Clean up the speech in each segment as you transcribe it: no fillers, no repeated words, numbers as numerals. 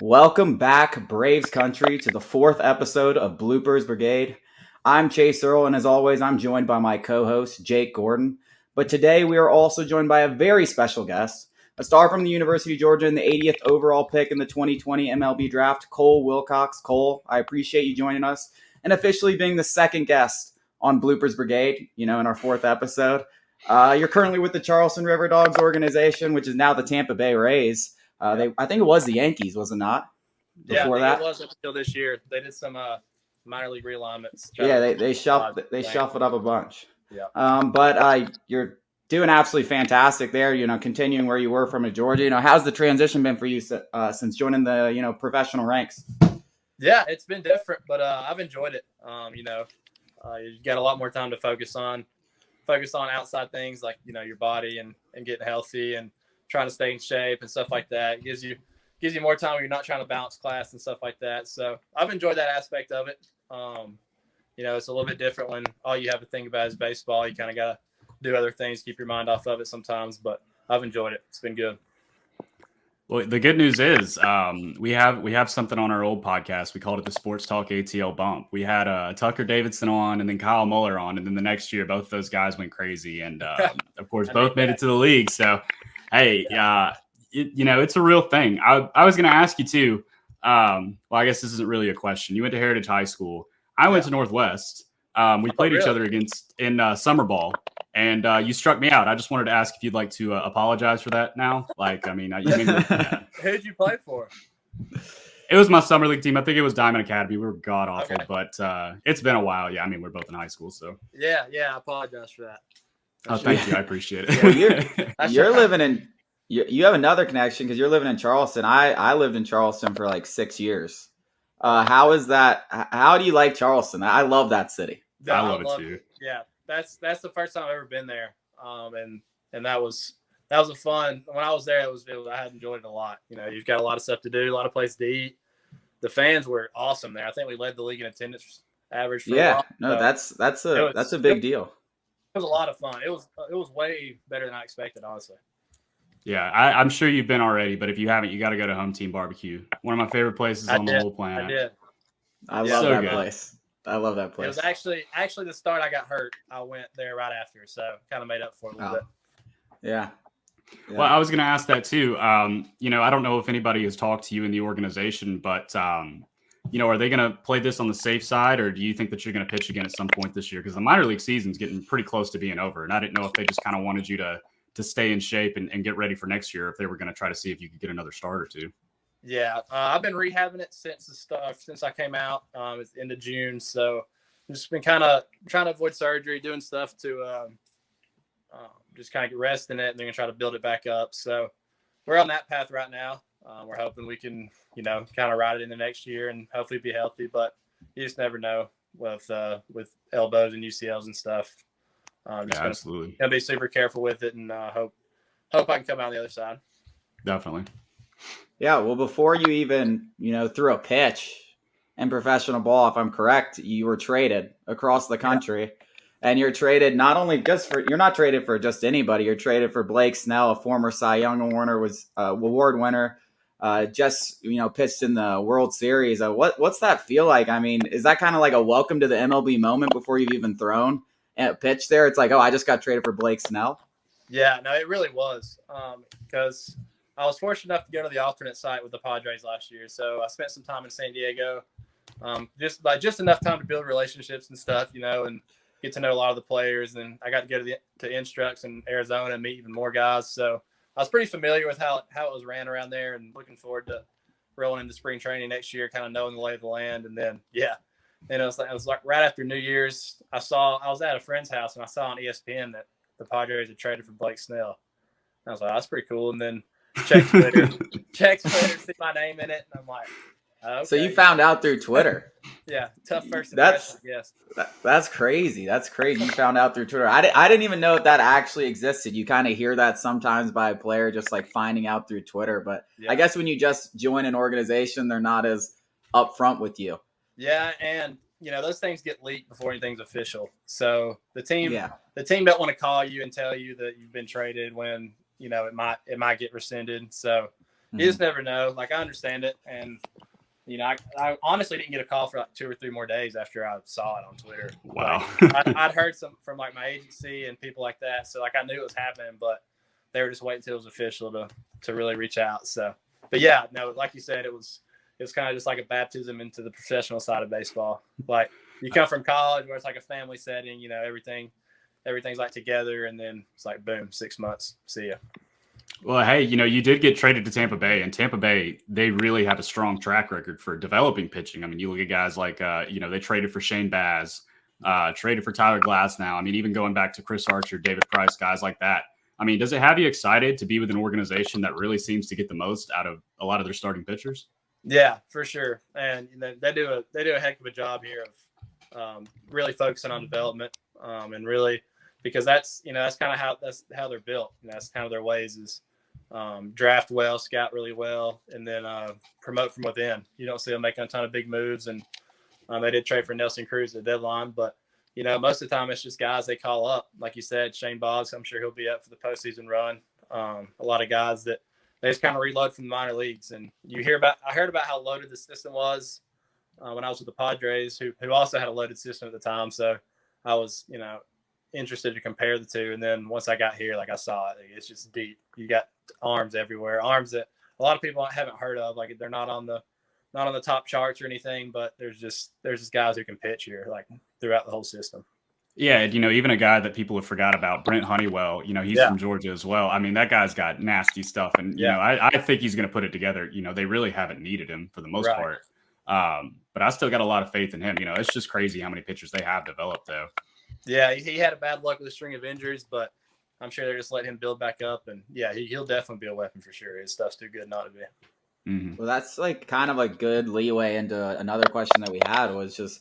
Welcome back, Braves country, to the fourth episode of Bloopers Brigade. I'm Chase Earle, and as always, I'm joined by my co-host, Jake Gordon. But today we are also joined by a very special guest, a star from the University of Georgia and the 80th overall pick in the 2020 MLB draft, Cole Wilcox. Cole, I appreciate you joining us and officially being the second guest on Bloopers Brigade, in our fourth episode. You're currently with the Charleston River Dogs organization, which is now the Tampa Bay Rays. I think it was the Yankees, was it not? Before that, it was up until this year. They did some minor league realignments. Yeah, they shuffled up a bunch. Yeah. But you're doing absolutely fantastic there. Continuing where you were from Georgia. How's the transition been for you since joining the professional ranks? Yeah, it's been different, but I've enjoyed it. You got a lot more time to focus on outside things like your body and getting healthy and trying to stay in shape and stuff like that. It gives you more time when you're not trying to balance class and stuff like that. So I've enjoyed that aspect of it. It's a little bit different when all you have to think about is baseball. You kind of got to do other things, keep your mind off of it sometimes, but I've enjoyed it. It's been good. Well, the good news is we have something on our old podcast. We called it the Sports Talk ATL Bump. We had Tucker Davidson on and then Kyle Muller on. And then the next year, both of those guys went crazy. And, of course, both made it to the league. So, hey, it's a real thing. I was going to ask you, too. I guess this isn't really a question. You went to Heritage High School. I went to Northwest. We played each other in summer ball. And you struck me out. I just wanted to ask if you'd like to apologize for that now. Who'd you play for? It was my summer league team. I think it was Diamond Academy. We were god awful, but it's been a while. Yeah, we're both in high school, so. Yeah, I apologize for that. Thank you. I appreciate it. You're living in. You have another connection because you're living in Charleston. I lived in Charleston for like 6 years. How is that? How do you like Charleston? I love that city. I love it too. Yeah. That's the first time I've ever been there, and that was a fun. When I was there, I had enjoyed it a lot. You've got a lot of stuff to do, a lot of places to eat. The fans were awesome there. I think we led the league in attendance average. That's a big deal. It was a lot of fun. It was way better than I expected, honestly. Yeah, I'm sure you've been already, but if you haven't, you got to go to Home Team Barbecue. One of my favorite places on the whole planet. I did. I love that place. I love that place. It was actually the start I got hurt. I went there right after, so kind of made up for it a little bit. Yeah. Well, I was going to ask that too. I don't know if anybody has talked to you in the organization, but are they going to play this on the safe side, or do you think that you're going to pitch again at some point this year? Because the minor league season's getting pretty close to being over, and I didn't know if they just kind of wanted you to stay in shape and get ready for next year, if they were going to try to see if you could get another start or two. Yeah, I've been rehabbing it since I came out. It's the end of June, so I've just been kind of trying to avoid surgery, doing stuff to just kind of get rest in it, and then try to build it back up. So we're on that path right now. We're hoping we can, kind of ride it in the next year and hopefully be healthy. But you just never know with elbows and UCLs and stuff. Absolutely. Gonna be super careful with it, and hope I can come out on the other side. Definitely. Yeah, well, before you even, threw a pitch in professional ball, if I'm correct, you were traded across the country. And you're traded you're not traded for just anybody. You're traded for Blake Snell, a former Cy Young award winner, just, pitched in the World Series. What's that feel like? I mean, is that kind of like a welcome to the MLB moment before you've even thrown a pitch there? It's like, oh, I just got traded for Blake Snell. Yeah, no, it really was, because I was fortunate enough to go to the alternate site with the Padres last year. So I spent some time in San Diego, just enough time to build relationships and stuff, and get to know a lot of the players. And I got to go to Instructs in Arizona and meet even more guys. So I was pretty familiar with how it was ran around there, and looking forward to rolling into spring training next year, kind of knowing the lay of the land. And then, and it was like right after New Year's, I was at a friend's house and I saw on ESPN that the Padres had traded for Blake Snell. I was like, that's pretty cool. And then check Twitter, see my name in it, and I'm like, okay. So you found out through Twitter? Yeah, tough first impression. Yes, that's crazy. That's crazy. You found out through Twitter. I didn't even know that actually existed. You kind of hear that sometimes by a player just like finding out through Twitter, but I guess when you just join an organization, they're not as upfront with you. Yeah, and those things get leaked before anything's official. So the team don't want to call you and tell you that you've been traded when it might get rescinded. So you just never know. Like, I understand it. And, I honestly didn't get a call for like 2 or 3 more days after I saw it on Twitter. Wow. Like, I'd heard some from like my agency and people like that. So like I knew it was happening, but they were just waiting until it was official to really reach out. So, but yeah, no, like you said, it was kind of just like a baptism into the professional side of baseball. Like, you come from college where it's like a family setting, everything's like together, and then it's like, boom, 6 months. See ya. Well, hey, you did get traded to Tampa Bay, and Tampa Bay, they really have a strong track record for developing pitching. I mean, you look at guys like, they traded for Shane Baz, traded for Tyler Glasnow. I mean, even going back to Chris Archer, David Price, guys like that. I mean, does it have you excited to be with an organization that really seems to get the most out of a lot of their starting pitchers? Yeah, for sure. And they do a heck of a job here of really focusing on development, and really, because that's kind of how they're built. That's kind of their ways is draft well, scout really well, and then promote from within. You don't see them making a ton of big moves, and they did trade for Nelson Cruz at the deadline, but most of the time it's just guys they call up. Like you said, Shane Boggs, I'm sure he'll be up for the postseason run. A lot of guys that they just kind of reload from the minor leagues, and I heard about how loaded the system was when I was with the Padres, who also had a loaded system at the time. So I was, interested to compare the two. And then once I got here, like I saw it, it's just deep. You got arms everywhere, arms that a lot of people haven't heard of. Like, they're not on the top charts or anything, but there's just guys who can pitch here, like, throughout the whole system. Yeah, even a guy that people have forgot about, Brent Honeywell, he's from Georgia as well. I mean, that guy's got nasty stuff. And, I think he's going to put it together. They really haven't needed him for the most part. But I still got a lot of faith in him. It's just crazy how many pitchers they have developed, though. Yeah, he had a bad luck with a string of injuries, but I'm sure they're just letting him build back up. And, yeah, he'll definitely be a weapon for sure. His stuff's too good not to be. Mm-hmm. Well, that's like kind of a good leeway into another question that we had was just,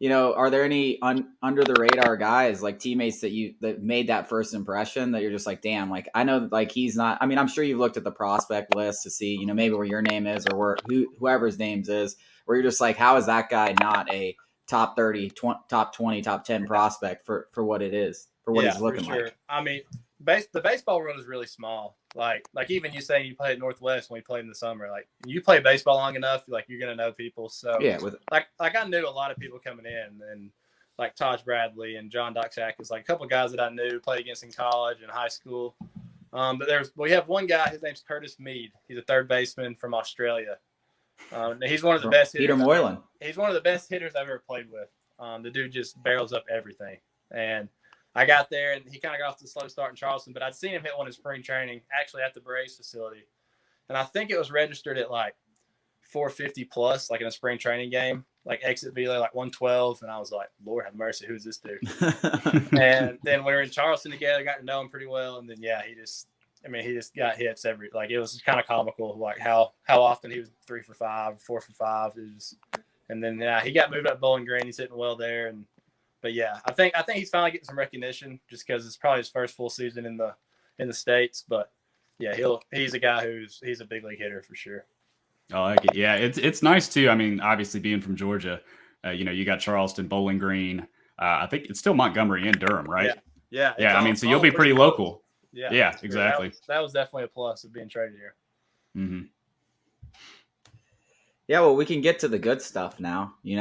are there any under the radar guys, like teammates that made that first impression that you're just like, damn, like, I know, like, he's not, I mean, I'm sure you've looked at the prospect list to see, maybe where your name is or whoever his name is, where you're just like, how is that guy not a top 30, top 20, top 10 prospect for what it is, for what he's looking like? I mean, the baseball world is really small. Like even you saying you played at Northwest when you played in the summer, like, you play baseball long enough, like, you're gonna know people. So yeah, like I knew a lot of people coming in, and like Taj Bradley and John Doxakis, like a couple of guys that I knew played against in college and high school. But we have one guy, his name's Curtis Mead. He's a third baseman from Australia. He's one of the best hitters. Peter Moylan. He's one of the best hitters I've ever played with. The dude just barrels up everything. And I got there, and he kind of got off to a slow start in Charleston, but I'd seen him hit one in spring training, actually at the Braves facility. And I think it was registered at like 450 plus, like in a spring training game, like exit velo, like 112. And I was like, Lord have mercy, who's this dude? And then we were in Charleston together, got to know him pretty well. And then, he just got hits like, it was kind of comical, like how often he was 3 for 5, 4 for 5. And then he got moved up Bowling Green. He's hitting well there. But yeah, I think he's finally getting some recognition just because it's probably his first full season in the States. But yeah, he's a guy he's a big league hitter for sure. Oh, like it. Yeah, it's nice too. I mean, obviously being from Georgia, you got Charleston, Bowling Green. I think it's still Montgomery and Durham, right? Yeah. I mean, so you'll be pretty local. Yeah, exactly. That was definitely a plus of being traded here. Mm-hmm. Yeah, well, we can get to the good stuff now. The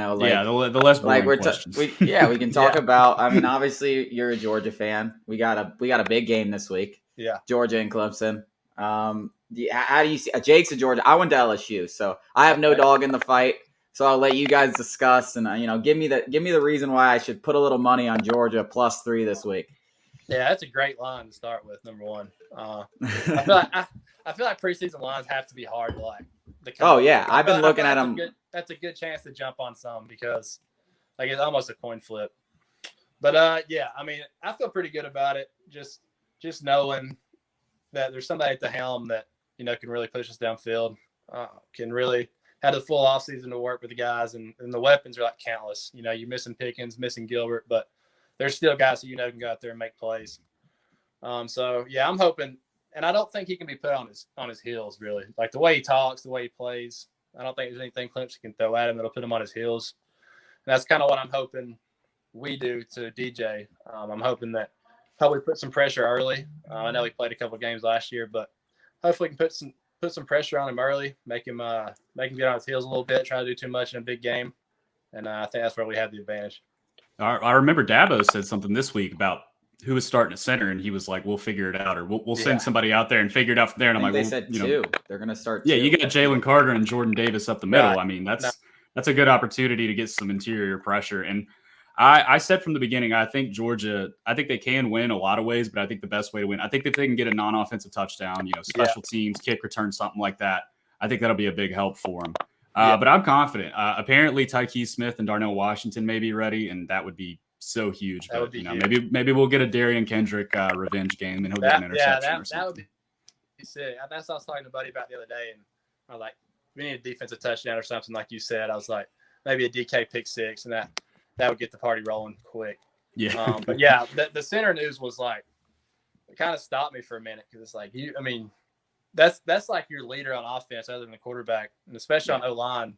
less boring questions. We can talk about. I mean, obviously, you're a Georgia fan. We got a big game this week. Yeah, Georgia and Clemson. How do you see? Jake's a Georgia. I went to LSU, so I have no dog in the fight. So I'll let you guys discuss and give me the reason why I should put a little money on Georgia +3 this week. Yeah, that's a great line to start with. Number one, I feel like preseason lines have to be hard to like. Oh yeah, I've been looking at them. That's a good chance to jump on some because like it's almost a coin flip. But yeah, I mean, I feel pretty good about it. Just knowing that there's somebody at the helm that can really push us downfield, can really have the full offseason to work with the guys, and the weapons are like countless. You're missing Pickens, missing Gilbert, but there's still guys who can go out there and make plays. So yeah, I'm hoping. And I don't think he can be put on his heels, really. Like the way he talks, the way he plays, I don't think there's anything Clemson can throw at him that'll put him on his heels. And that's kind of what I'm hoping we do to DJ. I'm hoping that probably put some pressure early. I know he played a couple of games last year, but hopefully we can put some pressure on him early, make him get on his heels a little bit, try to do too much in a big game, and I think that's where we have the advantage. I remember Dabo said something this week about who was starting at center, and he was like, "We'll figure it out, or we'll send somebody out there and figure it out from there." And I'm like, they said two. They're going to start. Yeah, two. you got Jalen Carter and Jordan Davis up the middle. Right. I mean, that's a good opportunity to get some interior pressure. And I said from the beginning, I think Georgia, I think they can win a lot of ways, but I think the best way to win, I think if they can get a non-offensive touchdown, special teams, kick return, something like that, I think that'll be a big help for them. But I'm confident. Apparently, Tyke Smith and Darnell Washington may be ready, and that would be so huge. That would be huge. Maybe we'll get a Darian Kendrick revenge game, and he'll get an interception. That would be sick. That's what I was talking to Buddy about the other day, and I was like, we need a defensive touchdown or something, like you said. I was like, maybe a DK pick six, and that would get the party rolling quick. Yeah. But yeah, the center news was like, it kind of stopped me for a minute, because it's like that's like your leader on offense other than the quarterback, and especially on O-line.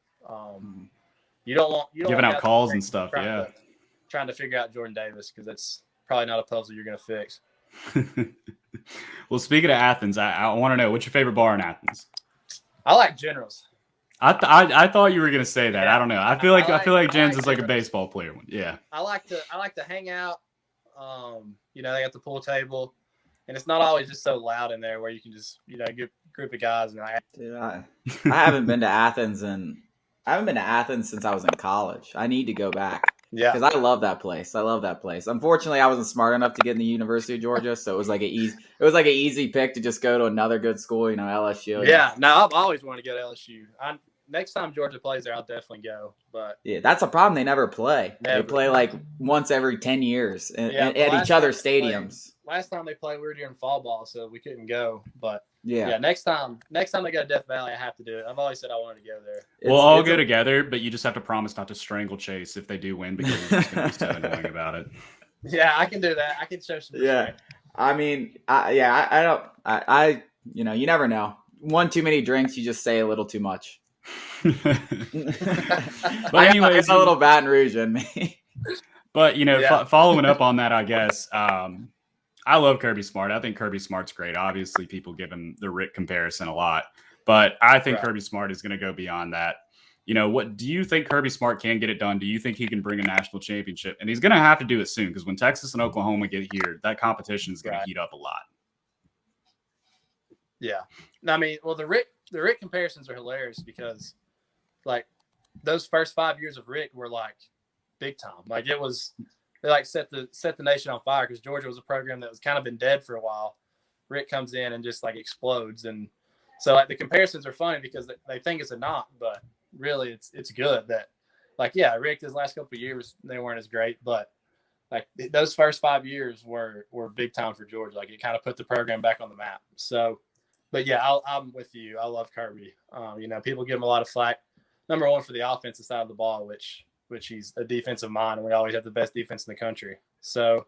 You don't want giving out calls and stuff. Trying to figure out Jordan Davis, because that's probably not a puzzle you're going to fix. Well, speaking of Athens, I want to know, what's your favorite bar in Athens? I like Generals. I thought you were going to say that. Yeah. I don't know. I feel like Jens is like a baseball player. Yeah. I like to hang out. They got the pool table, and it's not always just so loud in there where you can just, get a group of guys. Dude, I haven't been to Athens since I was in college. I need to go back. Yeah, because I love that place. Unfortunately, I wasn't smart enough to get in the University of Georgia, so it was like an easy pick to just go to another good school, LSU. Yeah, no, I've always wanted to go to LSU. Next time Georgia plays there, I'll definitely go. But yeah, that's a problem. They never play. They play like once every 10 years at each other's stadiums. Last time they played, we were during fall ball, so we couldn't go. But yeah, next time they go to Death Valley, I have to do it. I've always said I wanted to go there. We'll all go together, but you just have to promise not to strangle Chase if they do win, because he's just going to be so annoying about it. Yeah, I can do that. I can show some respect. I mean, I you never know. One too many drinks, you just say a little too much. But anyways, it's a little Baton Rouge in me. But following up on that, I guess I love Kirby Smart. I think Kirby Smart's great. Obviously, people give him the Rick comparison a lot, but I think Kirby Smart is going to go beyond that. What do you think Kirby Smart can get it done? Do you think he can bring a national championship? And he's going to have to do it soon, because when Texas and Oklahoma get here, that competition is going to heat up a lot. Yeah, I mean, well, the Rick comparisons are hilarious, because like those first 5 years of Rick were like big time. Like it was, they like set the nation on fire, because Georgia was a program that was kind of been dead for a while. Rick comes in and just like explodes, and so like the comparisons are funny because they think it's a knock, but really it's good that Rick, his last couple of years they weren't as great, but like those first 5 years were big time for Georgia. Like it kind of put the program back on the map. So, but yeah, I'm with you. I love Kirby. People give him a lot of flack. Number one for the offensive side of the ball, which he's a defensive mind, and we always have the best defense in the country. So,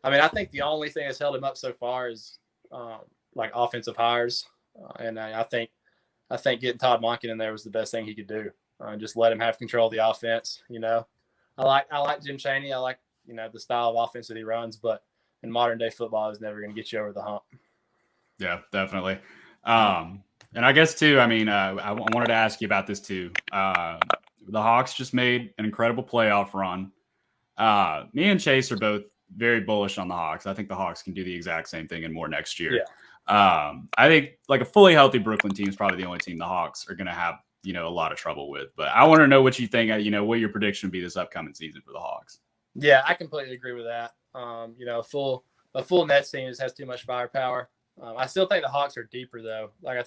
I mean, I think the only thing that's held him up so far is like offensive hires, and I think getting Todd Monken in there was the best thing he could do. Just let him have control of the offense. I like Jim Chaney. I like the style of offense that he runs, but in modern day football, is never going to get you over the hump. Yeah, definitely. And I guess too, I mean, I wanted to ask you about this too. The Hawks just made an incredible playoff run. Me and Chase are both very bullish on the Hawks. I think the Hawks can do the exact same thing and more next year. Yeah. I think like a fully healthy Brooklyn team is probably the only team the Hawks are going to have, a lot of trouble with. But I want to know what you think, what your prediction would be this upcoming season for the Hawks. Yeah, I completely agree with that. A full Nets team just has too much firepower. I still think the Hawks are deeper though. Like I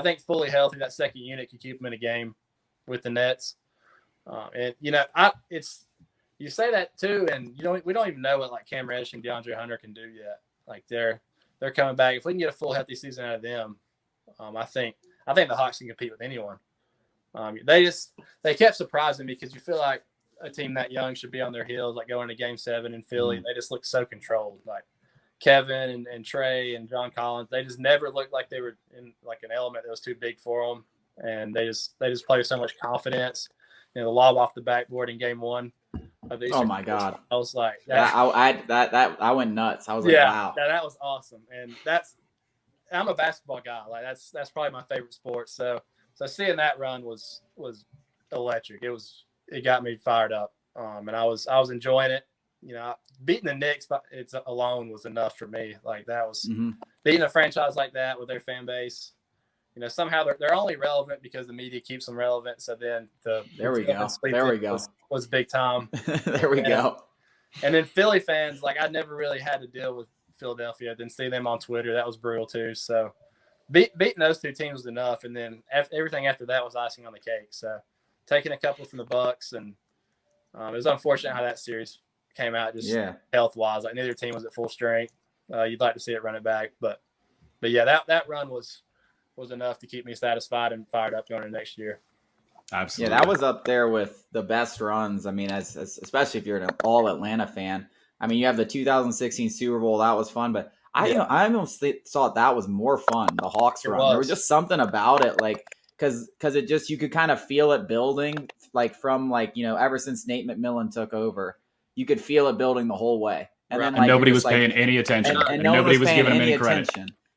think fully healthy, that second unit can keep them in a game with the Nets. You say that too, and we don't even know what like Cam Reddish and DeAndre Hunter can do yet. Like they're coming back. If we can get a full healthy season out of them, I think the Hawks can compete with anyone. They kept surprising me, because you feel like a team that young should be on their heels, like going to Game 7 in Philly. They just look so controlled. Like Kevin and Trey and John Collins, they just never looked like they were in like an element that was too big for them, and they just play with so much confidence. The lob off the backboard in Game 1 of the Eastern. Oh my God! I was like, I went nuts. I was like, wow. That was awesome, and I'm a basketball guy. Like that's probably my favorite sport. So seeing that run was electric. It got me fired up. And I was enjoying it. You know, beating the Knicks alone was enough for me. Like that was beating a franchise like that with their fan base. You know, somehow they're only relevant because the media keeps them relevant. So then there we go was big time. There we go. And then Philly fans, like I never really had to deal with Philadelphia. Then see them on Twitter, that was brutal too. So beating those two teams was enough, and then everything after that was icing on the cake. So taking a couple from the Bucks, and it was unfortunate how that series came out just health wise. Like neither team was at full strength. You'd like to see it run it back, but yeah, that run was enough to keep me satisfied and fired up going into next year. Absolutely. Yeah, that was up there with the best runs. I mean, as especially if you're an all Atlanta fan. I mean, you have the 2016 Super Bowl. That was fun, but I almost thought that was more fun. The Hawks run. There was just something about it, like because it just you could kind of feel it building, like from ever since Nate McMillan took over, you could feel it building the whole way. And then nobody was paying any attention, and nobody was giving them any credit.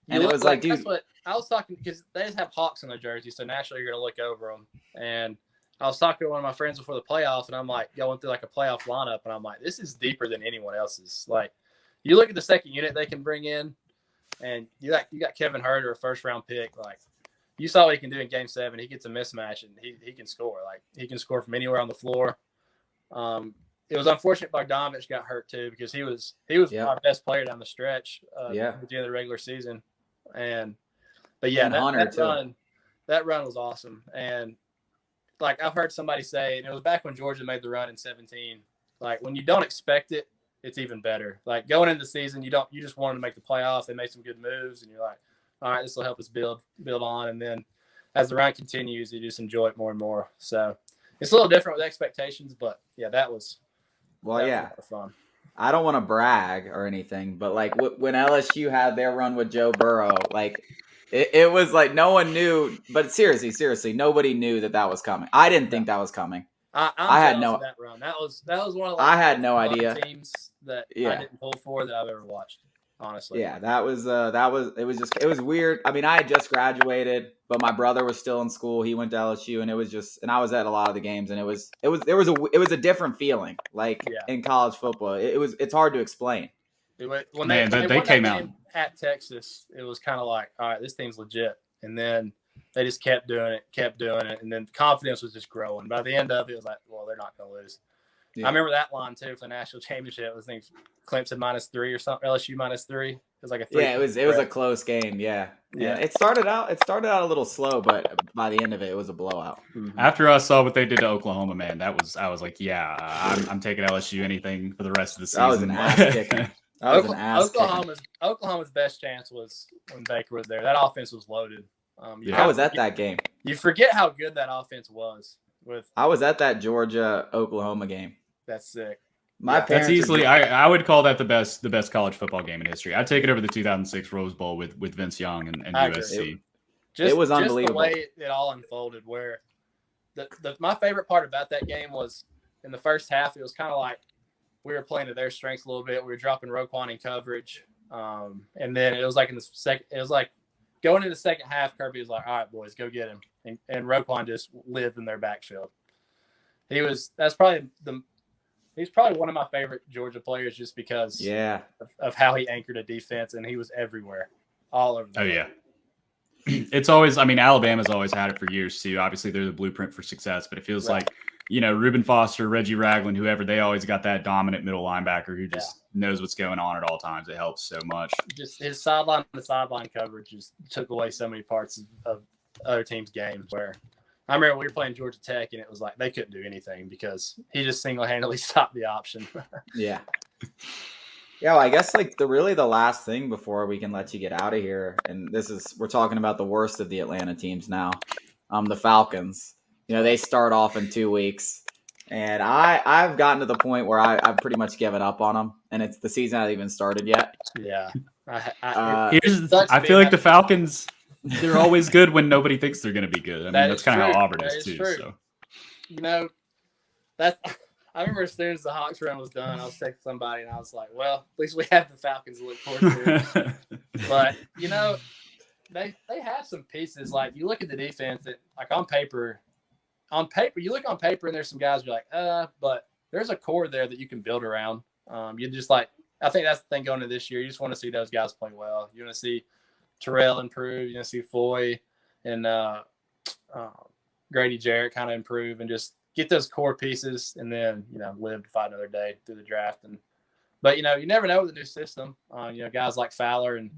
And it was like, dude, that's what I was talking, because they just have Hawks on their jersey, so naturally you're going to look over them. And I was talking to one of my friends before the playoffs, and I'm like going through like a playoff lineup, and I'm like, this is deeper than anyone else's. Like, you look at the second unit they can bring in, and you got Kevin Huerter, a first round pick. Like, you saw what he can do in Game 7. He gets a mismatch, and he can score. Like, he can score from anywhere on the floor. It was unfortunate Bogdanovich got hurt too, because he was our best player down the stretch at the end of the regular season. But that run was awesome. And like I've heard somebody say, and it was back when Georgia made the run in 2017. Like when you don't expect it, it's even better. Like going into the season, you just wanted to make the playoffs. They made some good moves, and you're like, all right, this will help us build on. And then as the run continues, you just enjoy it more and more. So it's a little different with expectations, but yeah, that was a lot of fun. I don't want to brag or anything, but like when LSU had their run with Joe Burrow, like it was like no one knew. But seriously, nobody knew that was coming. I didn't think that was coming. I had no that run. That was one of the I had no idea teams that I didn't pull for that I've ever watched. Honestly, yeah, it was weird. I mean, I had just graduated, but my brother was still in school. He went to LSU, and and I was at a lot of the games, and it was a different feeling, like in college football. It's hard to explain. When they came out at Texas, it was kind of like, all right, this team's legit, and then they just kept doing it, and then confidence was just growing. By the end of it, it was like, well, they're not going to lose. Yeah. I remember that line too for the national championship. I think Clemson -3 or something, LSU -3. It was like a 3. Yeah, it was a close game. Yeah. It started out a little slow, but by the end of it was a blowout. Mm-hmm. After I saw what they did to Oklahoma, man, I was like, I'm taking LSU anything for the rest of the season. That was an ass kicking. Oklahoma's best chance was when Baker was there. That offense was loaded. I was at that game. You forget how good that offense was. I was at that Georgia-Oklahoma game. That's sick. That's easily. I would call that the best college football game in history. I'd take it over the 2006 Rose Bowl with Vince Young and USC. It was unbelievable. Just the way it all unfolded. Where my favorite part about that game was in the first half. It was kind of like we were playing to their strengths a little bit. We were dropping Roquan in coverage, and then it was like in the second. It was like going into the second half. Kirby was like, "All right, boys, go get him," and Roquan just lived in their backfield. He's probably one of my favorite Georgia players just because of how he anchored a defense, and he was everywhere, all over the field. Yeah. It's always, Alabama's always had it for years too. Obviously, they're the blueprint for success, but it feels like, Reuben Foster, Reggie Ragland, whoever, they always got that dominant middle linebacker who just knows what's going on at all times. It helps so much. Just his sideline to sideline coverage just took away so many parts of other teams' games where I remember we were playing Georgia Tech, and it was like they couldn't do anything because he just single-handedly stopped the option. Yeah. Yeah, well, I guess the last thing before we can let you get out of here, and we're talking about the worst of the Atlanta teams now, the Falcons. They start off in 2 weeks, and I've gotten to the point where I've pretty much given up on them, and the season hasn't even started yet. Yeah. I feel like the Falcons, they're always good when nobody thinks they're going to be good. That's kind of how Auburn is too. True. So. I remember as soon as the Hawks run was done, I was texting somebody and I was like, well, at least we have the Falcons to look forward to. But, they have some pieces. Like you look at the defense, that like on paper, you look on paper and there's some guys you're like, but there's a core there that you can build around. You just like, I think that's the thing going into this year. You just want to see those guys play well. You want to see Terrell improve. You want to see Foy and Grady Jarrett kind of improve and just get those core pieces and then, live to fight another day through the draft. But, you never know with the new system. Guys like Fowler and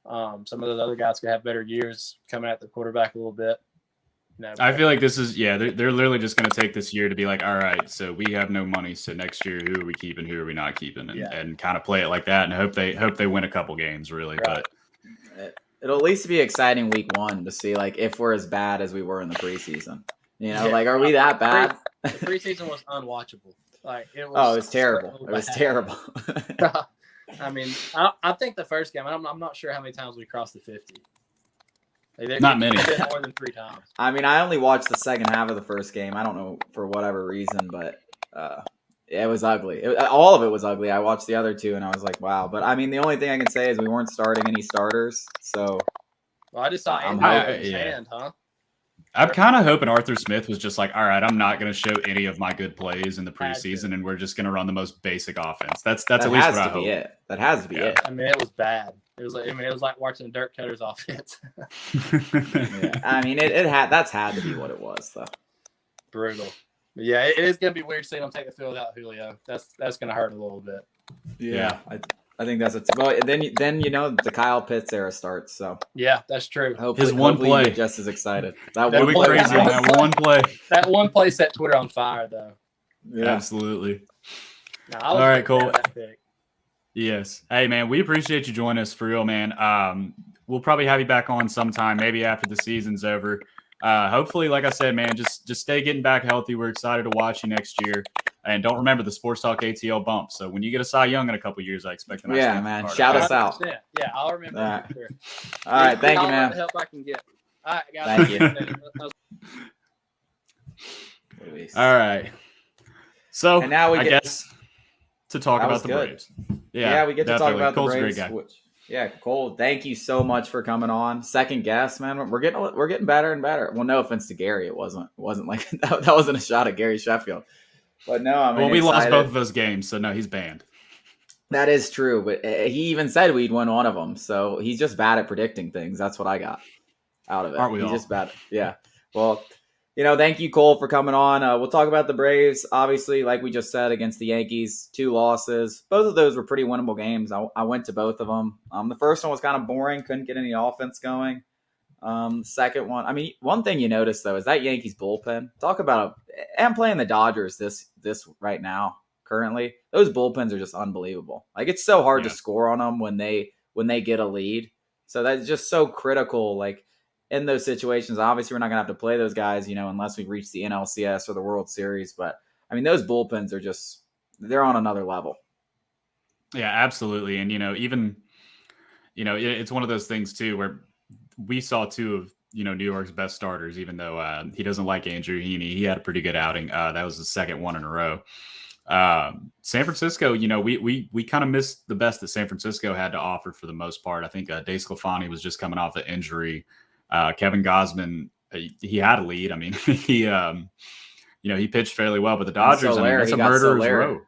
some of those other guys could have better years coming at the quarterback a little bit. I feel like this is, they're literally just going to take this year to be like, all right, so we have no money. So next year, who are we keeping? Who are we not keeping? And kind of play it like that and hope they win a couple games, really. Right. But it'll at least be exciting week one to see like if we're as bad as we were in the preseason. Like, are we that bad? The preseason was unwatchable. Like it was. Oh, it was terrible. It was terrible. I mean, I think the first game. I'm not sure how many times we crossed the 50. Not many. More than 3 times. I mean, I only watched the second half of the first game. I don't know for whatever reason, but it was ugly. All of it was ugly. I watched the other two, and I was like, wow. But, I mean, the only thing I can say is we weren't starting any starters. So, well, I just saw Andrew's hand, huh? I'm kind of hoping Arthur Smith was just like, all right, I'm not going to show any of my good plays in the preseason, and we're just going to run the most basic offense. That's at least what I hope. That has to be it. I mean, it was bad. It was like watching Dirk Cutter's offense. I mean, that's had to be what it was, though. Brutal. But yeah, it is going to be weird seeing them take the field out Julio. That's going to hurt a little bit. Yeah. I think that's well. Then the Kyle Pitts era starts. So yeah, that's true. His one play, you're just as excited. That'd be crazy. That one play. That one play set Twitter on fire, though. Yeah. Absolutely. No, all right, Cole. Yes. Hey, man, we appreciate you joining us for real, man. We'll probably have you back on sometime, maybe after the season's over. Hopefully, like I said, man, just stay getting back healthy. We're excited to watch you next year. And don't remember the Sports Talk ATL bump. So when you get a Cy Young in a couple years, I expect a nice yeah, man. Shout us out. Yeah, I'll remember. All right, sure. All right thank you, man. The help I can get. All right, guys. Thank you. All right. So and now I guess to talk about the Braves. Yeah, we get to talk about Cole's the Braves. A great guy. Cole, thank you so much for coming on. Second guess, man. We're getting better and better. Well, no offense to Gary, it wasn't like that wasn't a shot at Gary Sheffield. But no, I mean, we lost both of those games, so no, he's banned. That is true, but he even said we'd win one of them. So he's just bad at predicting things. That's what I got out of it. Aren't we he's all? Just bad. Yeah. Well, thank you, Cole, for coming on. We'll talk about the Braves. Obviously, like we just said, against the Yankees, 2 losses. Both of those were pretty winnable games. I went to both of them. The first one was kind of boring. Couldn't get any offense going. The second one, I mean, one thing you notice, though, is that Yankees bullpen. Talk about and playing the Dodgers this right now, currently. Those bullpens are just unbelievable. Like, it's so hard to score on them when they get a lead. So that's just so critical, like, in those situations. Obviously, we're not going to have to play those guys, unless we reach the NLCS or the World Series. But, I mean, those bullpens are just – they're on another level. Yeah, absolutely. And, it's one of those things, too, where we saw 2 of, New York's best starters, even though he doesn't like Andrew Heaney. He had a pretty good outing. That was the second one in a row. San Francisco, we kind of missed the best that San Francisco had to offer for the most part. I think Dave Sclafani was just coming off an injury. Kevin Gausman, he had a lead. I mean, he pitched fairly well, but the Dodgers, that's a murderer's row.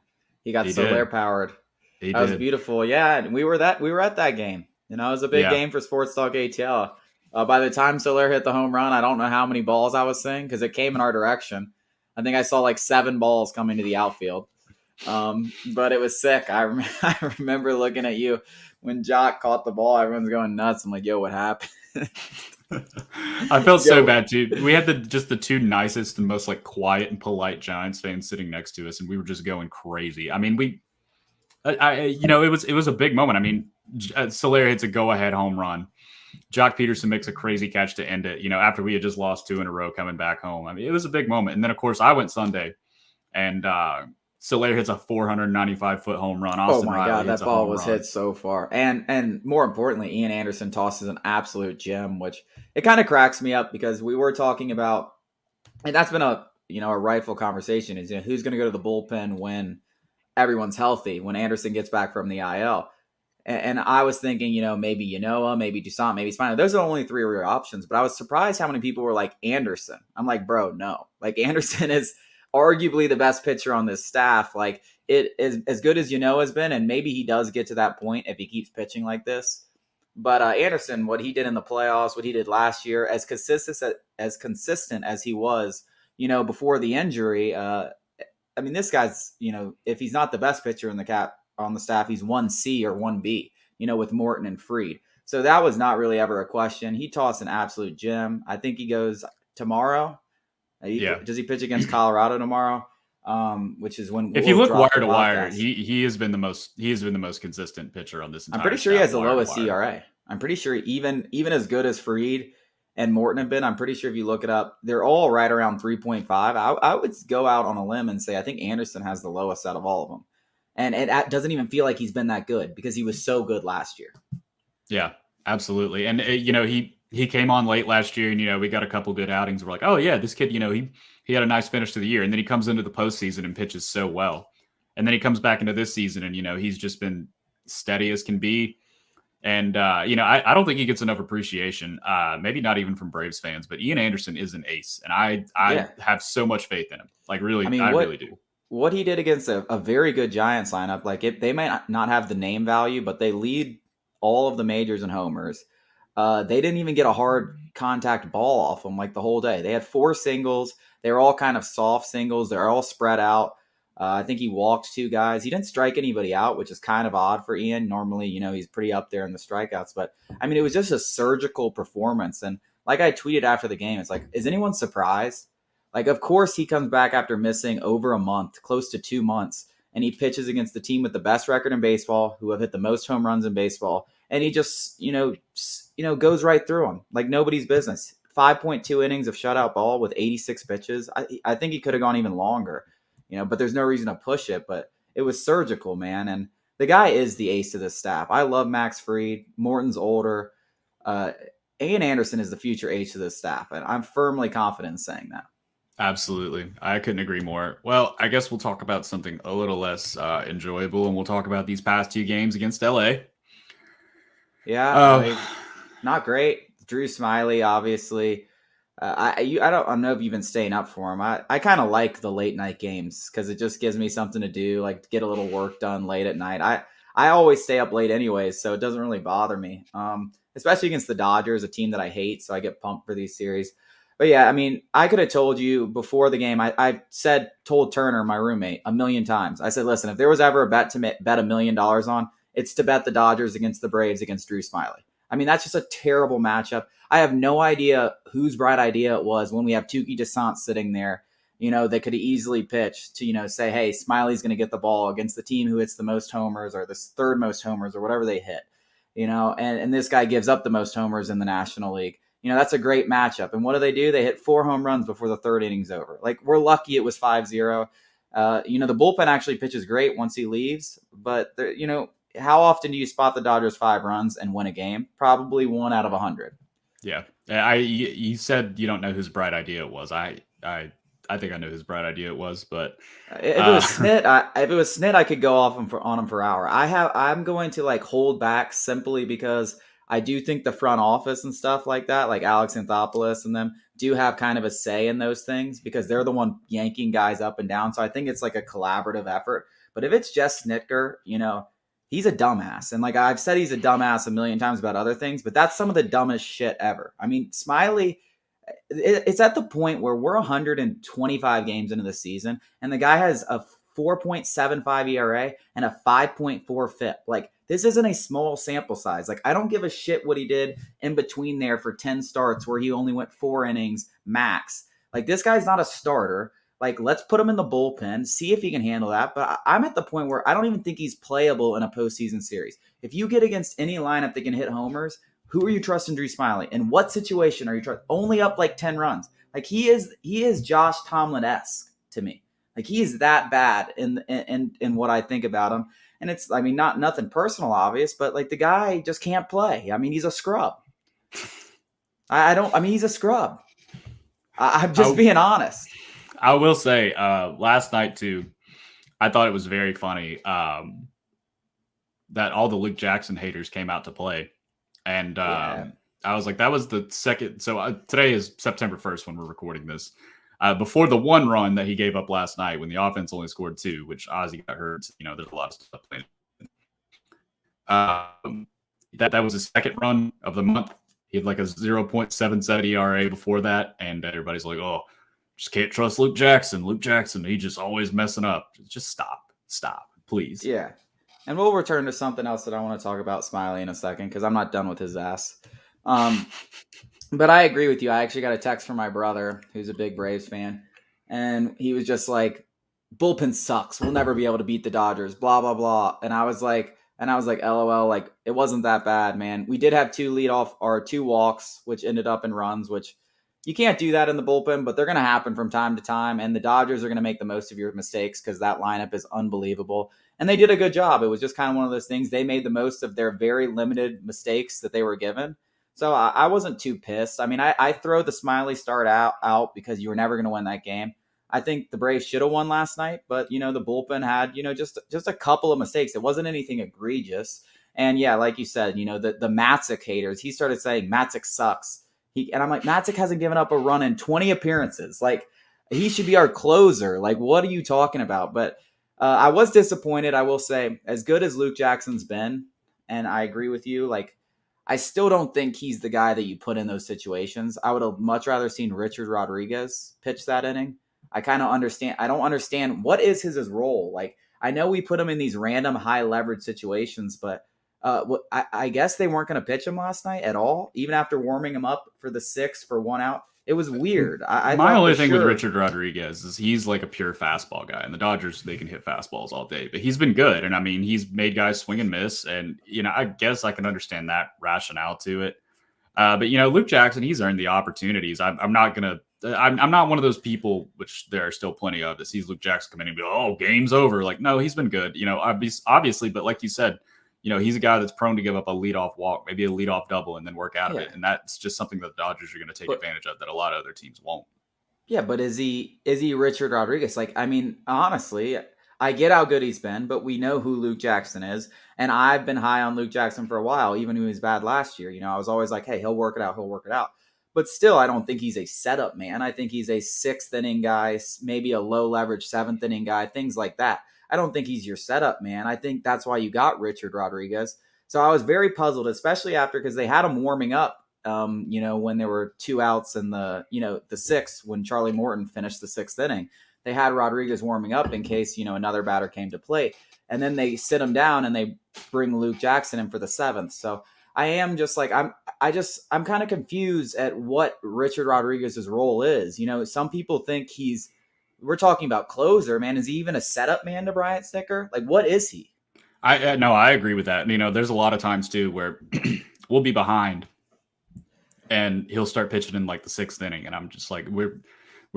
He got Soler powered. That was beautiful. Yeah, and we were at that game. It was a big game for Sports Talk ATL. By the time Soler hit the home run, I don't know how many balls I was seeing because it came in our direction. I think I saw like 7 balls coming to the outfield. But it was sick. I remember looking at you when Jock caught the ball. Everyone's going nuts. I'm like, yo, what happened? I felt so bad too. We had the 2 nicest and most like quiet and polite Giants fans sitting next to us, and we were just going crazy. I mean, it was a big moment. I mean, Soler hits a go-ahead home run. Jock Peterson makes a crazy catch to end it, after we had just lost 2 in a row coming back home. I mean, it was a big moment. And then, of course, I went Sunday, and Soler hits a 495-foot home run. Austin oh, my Riley God, that ball was run. hit so far. And more importantly, Ian Anderson tosses an absolute gem, which it kind of cracks me up because we were talking about, and that's been a rightful conversation, is who's going to go to the bullpen when everyone's healthy, when Anderson gets back from the IL. And I was thinking, maybe Yanoa, maybe Toussaint, maybe Spino. Those are the only three real options. But I was surprised how many people were like Anderson. I'm like, bro, no. Like Anderson is arguably the best pitcher on this staff. Like it is as good as Yanoa has been, and maybe he does get to that point if he keeps pitching like this. But Anderson, what he did in the playoffs, what he did last year, as consistent as he was, before the injury. This guy's, if he's not the best pitcher on the staff, he's 1C or 1B, with Morton and Fried. So that was not really ever a question. He tossed an absolute gem. I think he goes tomorrow. Does he pitch against Colorado tomorrow? Which is when if you look wire to wire, he has been the most consistent pitcher on this entire. I'm pretty sure he has the lowest ERA. I'm pretty sure even as good as Fried and Morton have been, I'm pretty sure if you look it up, they're all right around 3.5. I would go out on a limb and say I think Anderson has the lowest out of all of them. And it doesn't even feel like he's been that good because he was so good last year. Yeah, absolutely. And, he came on late last year and, we got a couple good outings. We're like, oh, yeah, this kid, he had a nice finish to the year. And then he comes into the postseason and pitches so well. And then he comes back into this season and, he's just been steady as can be. And, I don't think he gets enough appreciation, maybe not even from Braves fans, but Ian Anderson is an ace. And I have so much faith in him. Like, really, I really do. What he did against a very good Giants lineup, like they might not have the name value, but they lead all of the majors in homers. They didn't even get a hard contact ball off them like the whole day. They had 4 singles. They were all kind of soft singles. They're all spread out. I think he walked 2 guys. He didn't strike anybody out, which is kind of odd for Ian. Normally, he's pretty up there in the strikeouts. But, it was just a surgical performance. And like I tweeted after the game, it's like, is anyone surprised? Like, of course, he comes back after missing over a month, close to 2 months, and he pitches against the team with the best record in baseball, who have hit the most home runs in baseball, and he just, goes right through them like nobody's business. 5.2 innings of shutout ball with 86 pitches. I think he could have gone even longer, but there's no reason to push it. But it was surgical, man, and the guy is the ace of this staff. I love Max Fried. Morton's older. Ian Anderson is the future ace of this staff, and I'm firmly confident in saying that. Absolutely. I couldn't agree more. Well, I guess we'll talk about something a little less enjoyable, and we'll talk about these past 2 games against LA. Yeah, not great. Drew Smiley, obviously. I don't know if you've been staying up for him. I kind of like the late night games because it just gives me something to do, like to get a little work done late at night. I always stay up late anyways, so it doesn't really bother me, especially against the Dodgers, a team that I hate, so I get pumped for these series. But yeah, I could have told you before the game. I told Turner, my roommate, 1 million times. I said, listen, if there was ever a bet to bet $1 million on, it's to bet the Dodgers against the Braves against Drew Smiley. That's just a terrible matchup. I have no idea whose bright idea it was when we have Touki Toussaint sitting there, that could have easily pitched to, say, hey, Smiley's going to get the ball against the team who hits the most homers or the 3rd most homers or whatever they hit, and this guy gives up the most homers in the National League. That's a great matchup. And what do? They hit 4 home runs before the 3rd inning's over. Like, we're lucky it was 5-0. The bullpen actually pitches great once he leaves. But, how often do you spot the Dodgers 5 runs and win a game? Probably 1 out of 100. Yeah. You said you don't know whose bright idea it was. I think I know whose bright idea it was. But if it was Snit, I could go off on him for an hour. I'm going to hold back simply because I do think the front office and stuff like that, like Alex Anthopoulos and them, do have kind of a say in those things because they're the one yanking guys up and down. So I think it's like a collaborative effort. But if it's just Snitker, he's a dumbass. And I've said he's a dumbass a million times about other things, but that's some of the dumbest shit ever. Smiley, it's at the point where we're 125 games into the season and the guy has a 4.75 ERA and a 5.4 FIP. This isn't a small sample size. I don't give a shit what he did in between there for 10 starts where he only went 4 innings max. This guy's not a starter. Let's put him in the bullpen, see if he can handle that. But I'm at the point where I don't even think he's playable in a postseason series. If you get against any lineup that can hit homers, who are you trusting Drew Smiley? In what situation are you trusting? Only up 10 runs. He is Josh Tomlin-esque to me. He is that bad in what I think about him. And it's, not nothing personal, obvious, but the guy just can't play. He's a scrub. He's a scrub. I'm just being honest. I will say, last night too, I thought it was very funny. that all the Luke Jackson haters came out to play. And I was like, that was the second. So today is September 1st when we're recording this. Before the one run that he gave up last night when the offense only scored 2, which Ozzie got hurt. There's a lot of stuff playing. That was his second run of the month. He had like a 0.77 ERA before that. And everybody's like, oh, just can't trust Luke Jackson. Luke Jackson, he just always messing up. Just stop, please. Yeah. And we'll return to something else that I want to talk about Smiley in a second because I'm not done with his ass. But I agree with you. I actually got a text from my brother, who's a big Braves fan, and he was just like, bullpen sucks. We'll never be able to beat the Dodgers, blah, blah, blah. And I was like, LOL, like, it wasn't that bad, man. We did have 2 walks, which ended up in runs, which you can't do that in the bullpen, but they're going to happen from time to time. And the Dodgers are going to make the most of your mistakes because that lineup is unbelievable. And they did a good job. It was just kind of one of those things. They made the most of their very limited mistakes that they were given. So I wasn't too pissed. I mean, I throw the Smiley start out because you were never going to win that game. I think the Braves should have won last night, but, the bullpen had, just a couple of mistakes. It wasn't anything egregious. And, yeah, like you said, the Matzek haters, he started saying Matzek sucks. And I'm like, Matzek hasn't given up a run in 20 appearances. Like, he should be our closer. Like, what are you talking about? But I was disappointed, I will say, as good as Luke Jackson's been, and I agree with you, like, I still don't think he's the guy that you put in those situations. I would have much rather seen Richard Rodriguez pitch that inning. I kind of understand. I don't understand what is his role. Like, I know we put him in these random high leverage situations, but I guess they weren't going to pitch him last night at all, even after warming him up for the 6th for 1 out. It was weird. My only thing with Richard Rodriguez is he's like a pure fastball guy, and the Dodgers, they can hit fastballs all day, but he's been good. And I mean, he's made guys swing and miss. And, I guess I can understand that rationale to it. But Luke Jackson, he's earned the opportunities. I'm not one of those people, which there are still plenty of, that sees Luke Jackson come in and be, oh, game's over. Like, no, he's been good, obviously, but like you said, he's a guy that's prone to give up a leadoff walk, maybe a leadoff double, and then work out of it. And that's just something that the Dodgers are going to take advantage of that a lot of other teams won't. Yeah, but is he Richard Rodriguez? Like, I mean, honestly, I get how good he's been, but we know who Luke Jackson is. And I've been high on Luke Jackson for a while, even when he was bad last year. I was always like, hey, he'll work it out. But still, I don't think he's a setup man. I think he's a 6th inning guy, maybe a low leverage 7th inning guy, things like that. I don't think he's your setup man. I think that's why you got Richard Rodriguez. So I was very puzzled, especially because they had him warming up, when there were 2 outs in the 6th, when Charlie Morton finished the 6th inning. They had Rodriguez warming up in case, another batter came to plate. And then they sit him down and they bring Luke Jackson in for the 7th. So I am just like, I'm kind of confused at what Richard Rodriguez's role is. Some people think we're talking about closer, man. Is he even a setup man to Bryant Sticker? Like, what is he? I agree with that. There's a lot of times too where we'll be behind and he'll start pitching in like the 6th inning. And I'm just like, we're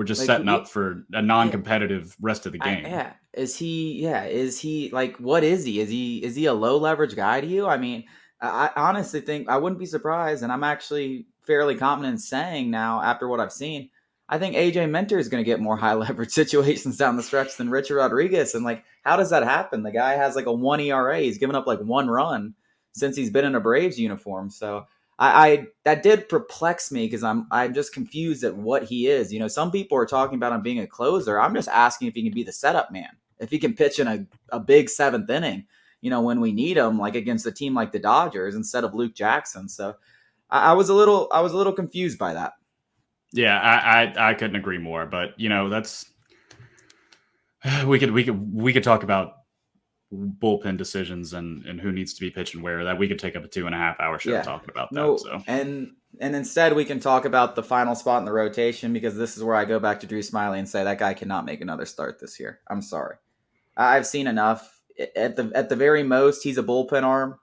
just like, setting up for a non-competitive rest of the game. Is he like, what is he? Is he a low leverage guy to you? I mean, I honestly think I wouldn't be surprised. And I'm actually fairly confident in saying now, after what I've seen, I think AJ Minter is going to get more high leverage situations down the stretch than Richard Rodriguez. And like, how does that happen? The guy has like a 1 ERA. He's given up like 1 run since he's been in a Braves uniform. So I that did perplex me because I'm just confused at what he is. Some people are talking about him being a closer. I'm just asking if he can be the setup man, if he can pitch in a big 7th inning, when we need him, like against a team like the Dodgers instead of Luke Jackson. So I was a little confused by that. Yeah, I couldn't agree more. But that's we could talk about bullpen decisions and who needs to be pitching where. That we could take up a 2.5 hour show talking about that. No, so and instead we can talk about the final spot in the rotation, because this is where I go back to Drew Smiley and say that guy cannot make another start this year. I'm sorry, I've seen enough. At the very most, he's a bullpen arm,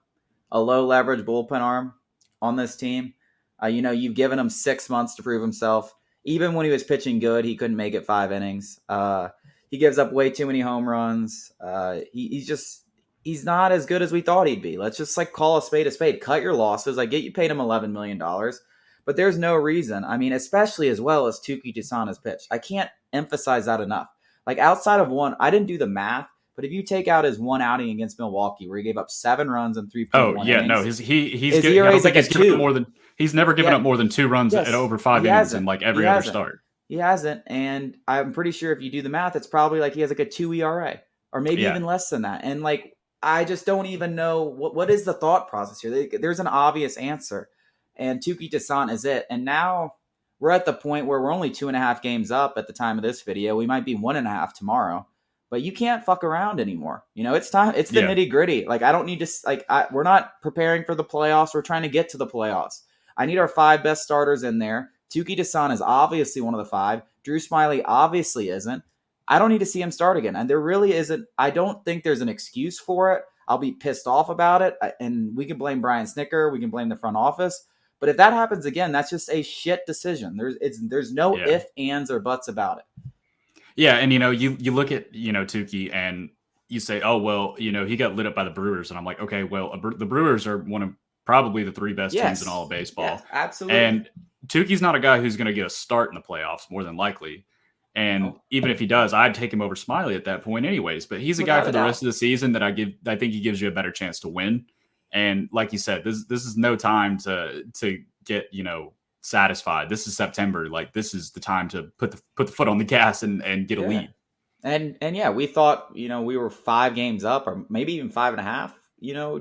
a low leverage bullpen arm on this team. You've given him 6 months to prove himself. Even when he was pitching good, he couldn't make it 5 innings. He gives up way too many home runs. He's not as good as we thought he'd be. Let's just call a spade a spade. Cut your losses. I get you paid him $11 million, but there's no reason. I mean, especially as well as Tuki Toussaint has pitched. I can't emphasize that enough. Like, outside of one, I didn't do the math, But if you take out his one outing against Milwaukee, where he gave up 7 runs in 3.1 Oh yeah, no, innings, he's his ERA is like a 2. He's never given up more than 2 runs at over 5 innings in like every other start. He hasn't, and I'm pretty sure if you do the math, it's probably like he has like a 2 ERA, or maybe even less than that. And like, I just don't even know what is the thought process here. There's an obvious answer, and Touki Toussaint is it. And now we're at the point where we're only 2.5 games up at the time of this video. We might be 1.5 tomorrow, but you can't fuck around anymore. It's time. It's the nitty gritty. Like, I don't need to we're not preparing for the playoffs. We're trying to get to the playoffs. I need our 5 best starters in there. Touki Toussaint is obviously one of the 5. Drew Smyly obviously isn't. I don't need to see him start again. And there really isn't. I don't think there's an excuse for it. I'll be pissed off about it. And we can blame Brian Snicker. We can blame the front office. But if that happens again, that's just a shit decision. There's no ifs, ands, or buts about it. Yeah, and you look at Touki and you say, oh well, he got lit up by the Brewers, and I'm like, okay, well, the Brewers are one of probably the 3 best teams in all of baseball. Yes, absolutely. And Tuki's not a guy who's going to get a start in the playoffs, more than likely. And even if he does, I'd take him over Smyly at that point anyways. But he's a guy for the rest of the season that I think he gives you a better chance to win. And like you said, this is no time to get, satisfied. This is September. Like, this is the time to put the foot on the gas and get a lead. And we thought, we were 5 games up, or maybe even 5.5.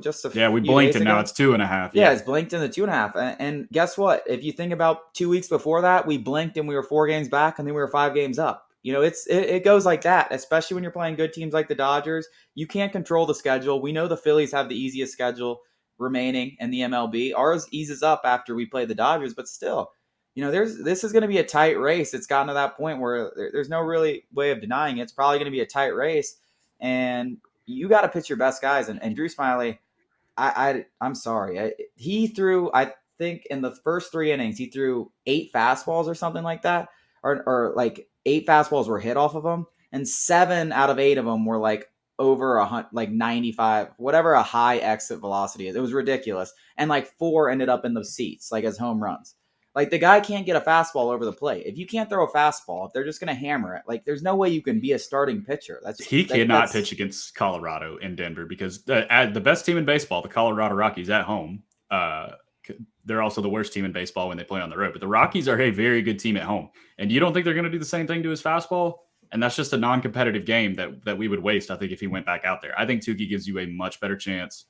Just we blinked and now it's 2.5. Yeah, it's blinked in the 2.5. And guess what? If you think about 2 weeks before that, we blinked and we were 4 games back, and then we were 5 games up. It goes like that, especially when you're playing good teams like the Dodgers. You can't control the schedule. We know the Phillies have the easiest schedule remaining in the MLB. Ours eases up after we play the Dodgers, but still, this is going to be a tight race. It's gotten to that point where there's no really way of denying it. It's probably going to be a tight race, and you got to pitch your best guys. And Drew Smyly, I'm sorry. He threw, I think in the first 3 innings, he threw 8 fastballs or something like that. Or like 8 fastballs were hit off of him. And 7 out of 8 of them were like over 95, whatever a high exit velocity is. It was ridiculous. And like 4 ended up in the seats, like as home runs. Like, the guy can't get a fastball over the plate. If you can't throw a fastball, if they're just going to hammer it, like, there's no way you can be a starting pitcher. He cannot pitch against Colorado in Denver, because the best team in baseball, the Colorado Rockies at home, they're also the worst team in baseball when they play on the road. But the Rockies are a very good team at home. And you don't think they're going to do the same thing to his fastball? And that's just a non-competitive game that we would waste, I think, if he went back out there. I think Touki gives you a much better chance.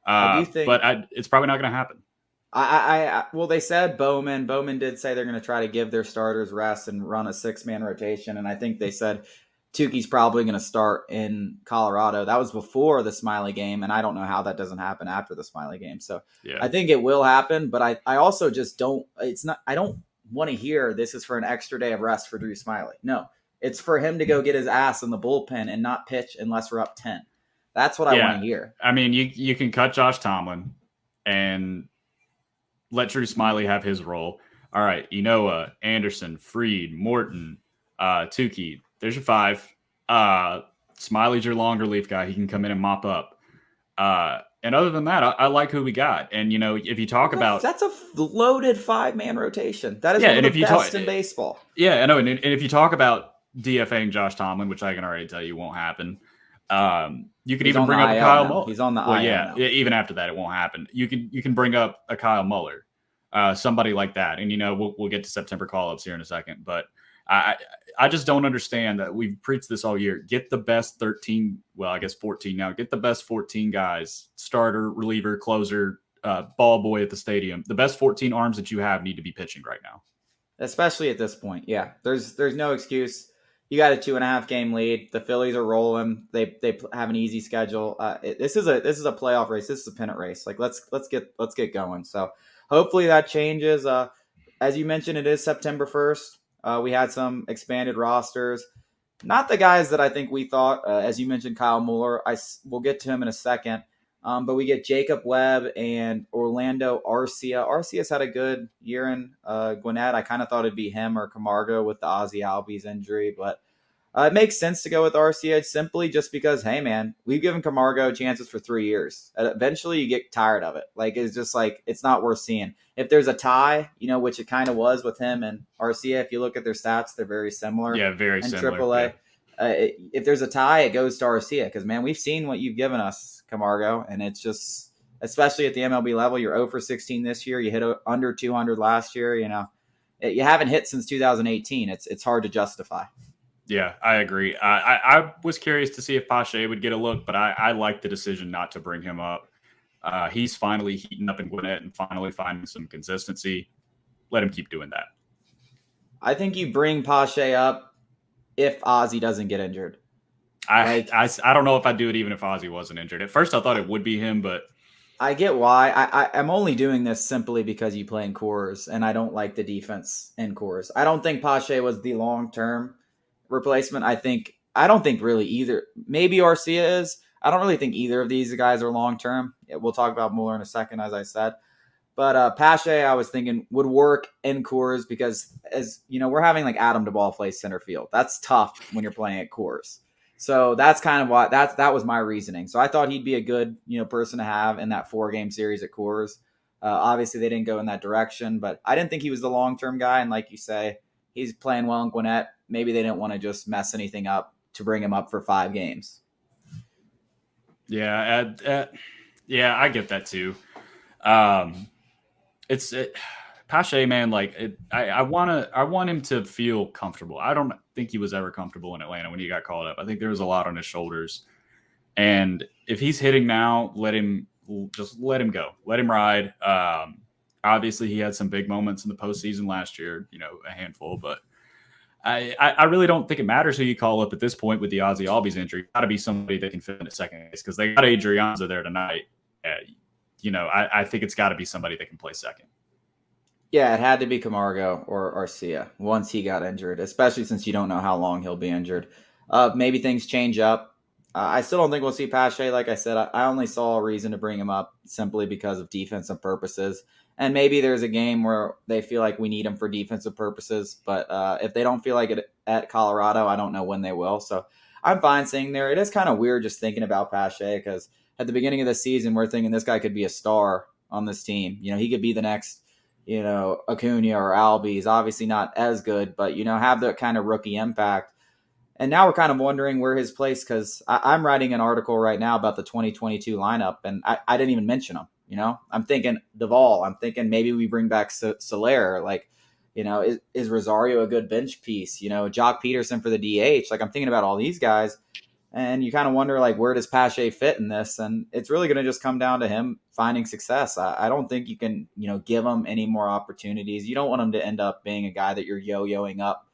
It's probably not going to happen. Well, they said Bowman did say they're going to try to give their starters rest and run a 6-man rotation. And I think they said Tuki's probably going to start in Colorado. That was before the Smyly game. And I don't know how that doesn't happen after the Smyly game. So I think it will happen, but I also just I don't want to hear this is for an extra day of rest for Drew Smyly. No, it's for him to go get his ass in the bullpen and not pitch unless we're up 10. That's what I want to hear. I mean, you can cut Josh Tomlin and let Drew Smyly have his role. All right, Anderson, Fried, Morton, Touki. There's your 5. Smiley's your long relief guy. He can come in and mop up. And other than that, I like who we got. And, if you talk about... That's a loaded 5-man rotation. That is one of the best in baseball. Yeah, I know. And if you talk about DFAing Josh Tomlin, which I can already tell you won't happen, you could even bring up a Kyle Muller. He's on the IL now. Even after that, it won't happen. You can bring up a Kyle Muller, somebody like that. And, we'll get to September call-ups here in a second. But I just don't understand that. We've preached this all year. Get the best 13, well, I guess 14 now. Get the best 14 guys, starter, reliever, closer, ball boy at the stadium. The best 14 arms that you have need to be pitching right now. Especially at this point. Yeah, there's no excuse. You got a 2.5 game lead. The Phillies are rolling. They have an easy schedule. This is a playoff race. This is a pennant race. Like, let's get going. So hopefully that changes. As you mentioned, it is September 1st. We had some expanded rosters. Not the guys that I think we thought. As you mentioned, Kyle Muller. We'll get to him in a second. But we get Jacob Webb and Orlando Arcia. Arcia's had a good year in Gwinnett. I kind of thought it'd be him or Camargo with the Ozzie Albies injury, but it makes sense to go with Arcia simply just because, hey, man, we've given Camargo chances for 3 years. Eventually, you get tired of it. Like, it's just like, it's not worth seeing. If there's a tie, which it kind of was with him and Arcia, if you look at their stats, they're very similar. Yeah, very in similar. AAA. if there's a tie, it goes to Arcia because, man, we've seen what you've given us, Camargo, and it's just, especially at the MLB level, you're 0 for 16 this year. You hit under 200 last year. You haven't hit since 2018. It's hard to justify. Yeah, I agree. I was curious to see if Pache would get a look, but I like the decision not to bring him up. He's finally heating up in Gwinnett and finally finding some consistency. Let him keep doing that. I think you bring Pache up if Ozzie doesn't get injured. I don't know if I'd do it even if Ozzie wasn't injured. At first, I thought it would be him, but I get why. I'm only doing this simply because you play in Coors, and I don't like the defense in Coors. I don't think Pache was the long-term replacement. I don't think really either. Maybe Arcia is. I don't really think either of these guys are long-term. We'll talk about Mueller in a second, as I said. But Pache, I was thinking, would work in Coors because, as you know, we're having like Adam DeBall play center field. That's tough when you're playing at Coors. So that's kind of why that was my reasoning. So I thought he'd be a good person to have in that 4-game series at Coors. Obviously, they didn't go in that direction, but I didn't think he was the long-term guy. And like you say, he's playing well in Gwinnett. Maybe they didn't want to just mess anything up to bring him up for 5 games. Yeah, I get that too. Pache, man, I want him to feel comfortable. I don't think he was ever comfortable in Atlanta when he got called up. I think there was a lot on his shoulders. And if he's hitting now, let him go. Let him ride. Obviously, he had some big moments in the postseason last year, a handful, but I really don't think it matters who you call up at this point with the Ozzie Albies injury. Got to be somebody that can fit in at second base because they got Adrianza there tonight. I think it's got to be somebody that can play second. Yeah, it had to be Camargo or Arcia once he got injured, especially since you don't know how long he'll be injured. Maybe things change up. I still don't think we'll see Pache. Like I said, I only saw a reason to bring him up simply because of defensive purposes. And maybe there's a game where they feel like we need him for defensive purposes. But if they don't feel like it at Colorado, I don't know when they will. So I'm fine saying there. It is kind of weird just thinking about Pache because at the beginning of the season, we're thinking this guy could be a star on this team. He could be the next, Acuna or Albies. Obviously not as good, but, have that kind of rookie impact. And now we're kind of wondering where his place, because I'm writing an article right now about the 2022 lineup, and I didn't even mention him. I'm thinking Duvall. I'm thinking maybe we bring back Soler. Is Rosario a good bench piece? Jock Peterson for the DH. I'm thinking about all these guys. And you kind of wonder, where does Pache fit in this? And it's really going to just come down to him finding success. I don't think you can, give him any more opportunities. You don't want him to end up being a guy that you're yo-yoing up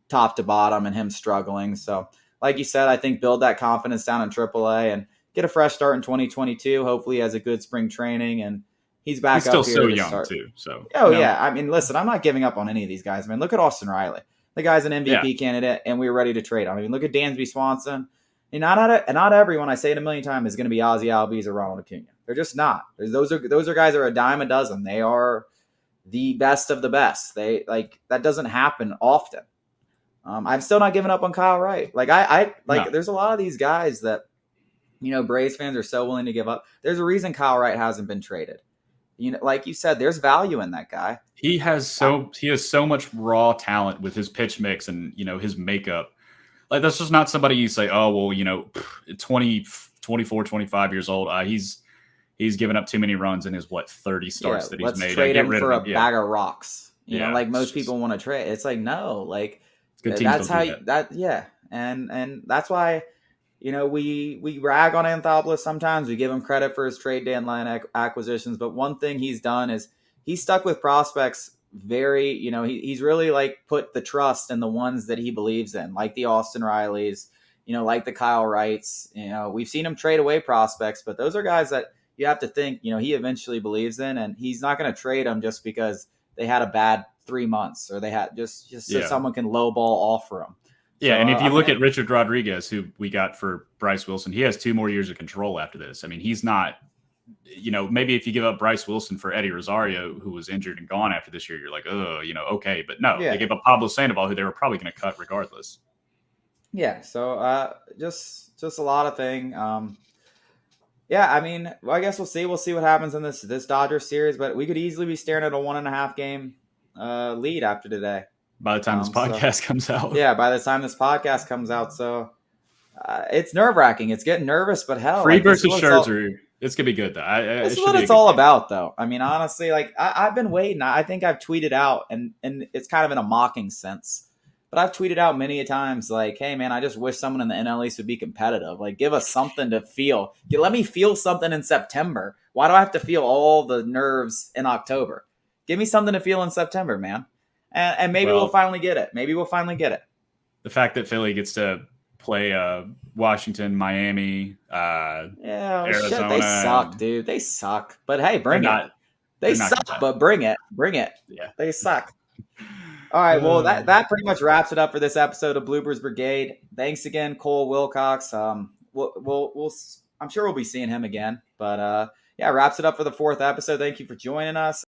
top to bottom and him struggling. So, like you said, I think build that confidence down in AAA and get a fresh start in 2022. Hopefully he has a good spring training and he's back up here. He's still so young, too. So, yeah. I mean, listen, I'm not giving up on any of these guys, man. Look at Austin Riley. The guy's an MVP candidate, and we were ready to trade him. I mean, look at Dansby Swanson. And not everyone, I say it a million times, is going to be Ozzie Albies or Ronald Acuna. They're just not. Those are guys that are a dime a dozen. They are the best of the best. That doesn't happen often. I'm still not giving up on Kyle Wright. There's a lot of these guys that, Braves fans are so willing to give up. There's a reason Kyle Wright hasn't been traded. Like you said, there's value in that guy. He has so much raw talent with his pitch mix and, his makeup. That's just not somebody you say, oh, well, 24, 25 years old. He's given up too many runs in his 30 starts that he's made. Let's trade him for a bag of rocks. Most people want to trade. It's no, that's how and that's why we rag on Anthopoulos sometimes. We give him credit for his trade deadline acquisitions, but one thing he's done is he's stuck with prospects. Very, he's really put the trust in the ones that he believes in, like the Austin Rileys, like the Kyle Wrights. We've seen him trade away prospects, but those are guys that you have to think, he eventually believes in, and he's not going to trade them just because they had a bad 3 months or they had just so someone can lowball offer him. Yeah, and if you look at Richard Rodriguez, who we got for Bryce Wilson, he has 2 more years of control after this. I mean, he's not. Maybe if you give up Bryce Wilson for Eddie Rosario, who was injured and gone after this year, you're like, okay. But no, they gave up Pablo Sandoval, who they were probably going to cut regardless. Yeah, so just a lot of thing. I mean, I guess we'll see. We'll see what happens in this Dodgers series, but we could easily be staring at a 1.5 game lead after today. by the time this podcast comes out. Yeah, by the time this podcast comes out. So it's nerve-wracking. It's getting nervous, but hell. Free versus Scherzer. It's going to be good, though. This is what it's all about, though. I mean, honestly, like I've been waiting. I think I've tweeted out, and it's kind of in a mocking sense, but I've tweeted out many a times, like, hey, man, I just wish someone in the NL East would be competitive. Like, give us something to feel. Let me feel something in September. Why do I have to feel all the nerves in October? Give me something to feel in September, man. And maybe we'll finally get it. Maybe we'll finally get it. The fact that Philly gets to play Washington, Miami, Arizona. Shit, they suck, dude. They suck. But hey, bring it. They suck, but bring it. Bring it. Yeah. They suck. All right, well, that pretty much wraps it up for this episode of Bloopers Brigade. Thanks again, Cole Wilcox. We'll I'm sure we'll be seeing him again. But yeah, wraps it up for the 4th episode. Thank you for joining us.